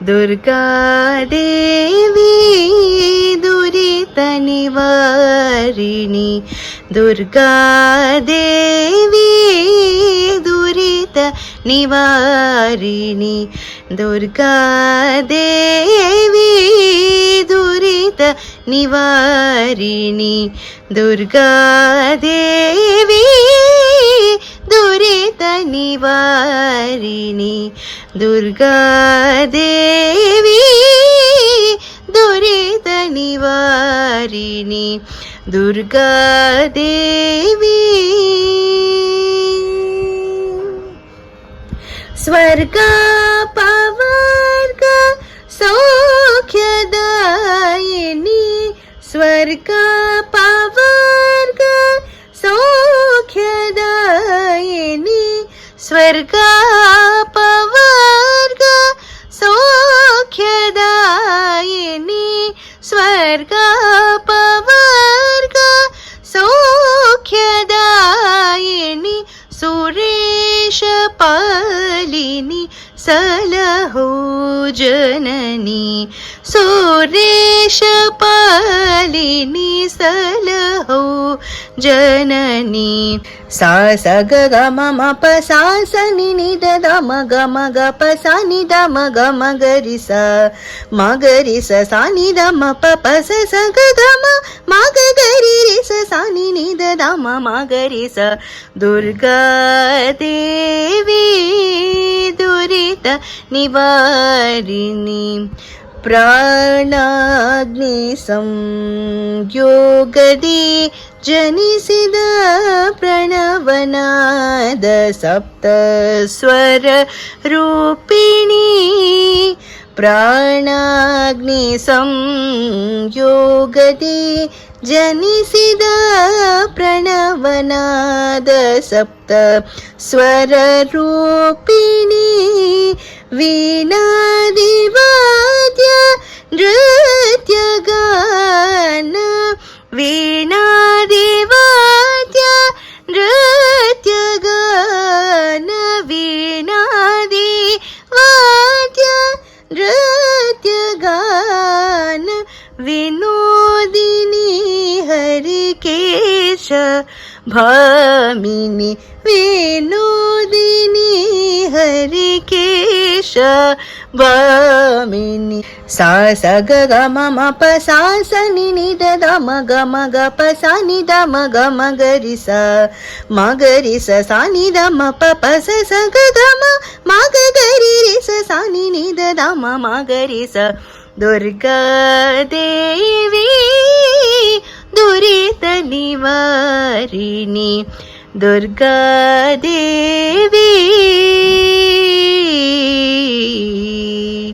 दुर्गादेवी दुरितनिवारिणि दुर्गादेवी दुरितनिवारिणि दुर्गादेवी दुरितनिवारिणि दुर्गादेवी दुरितनिवारिणि दुर्गादेवी दुरितनिवारिणि दुर्गादेवी स्वर्गापवर्ग सौख्यदायिनी स्वर्गापवर्ग सौख्यदायिनी स्वर्गापवर्ग सौख्यदायिनी स्वर्गापवर्ग सौख्यदायिनी सुरेशपालिनी सलहो जननी सुरेशपालिनी सलहो जननी सा स ग ग म म प सा स नि नि द द म ग म ग प सा नि द म ग म ग रि स म ग रि स सा नि द म प प स स ग ग म ग ग रि रि स सा नि नि द द म म ग रि स दुर्गादेवी दुरित निवारिणि प्राणाग्नि संयोगದಿ ಜನಿಸಿದ ಪ್ರಣವನಾದ ಸಪ್ತ ಸ್ವರ ರೂಪಿಣಿ ಪ್ರಾಣಾಗ್ನಿ ಸಂಯೋಗದಿ ಜನಿಸಿದ ಪ್ರಣವನಾದ ಸಪ್ತ ಸ್ವರ ರೂಪಿಣಿ ವೀಣಾದಿವಾದ್ಯ ನೃತ್ಯಗಾನ ವೀಣಾದಿವಾದ್ಯ ನೃತ್ಯಗಾನ ವೀಣಾದಿವಾದ್ಯ ನೃತ್ಯಗಾನ ವಿನೋದಿನಿ ಹರಿಕೇಶ ಭಾಮಿನಿ ವಿನೋದಿನಿ ಹರಿಕೇಶ ಭಾಮಿನಿ ಸಾ ಸ ಗ ಗ ಮ ಮ ಪ ಸಾ ಸ ನಿ ನಿ ದ ದ ಮ ಗ ಮ ಗ ಪ ಸಾ ನಿ ದ ಮ ಗ ಮ ಗ ರಿ ಸ ಮ ಗ ರಿ ಸ ಸಾ ನಿ ದ ಮ ಪ ಪ ಸ ಸ ಗ ಗ ಮ ಗ ಗ ರಿ ರಿ ಸ ಸಾ ನಿ ನಿ ದ ದ ಮ ಮ ಗ ರಿ ಸ दुर्गादेवी दुरित निवारिणि दुर्गादेवी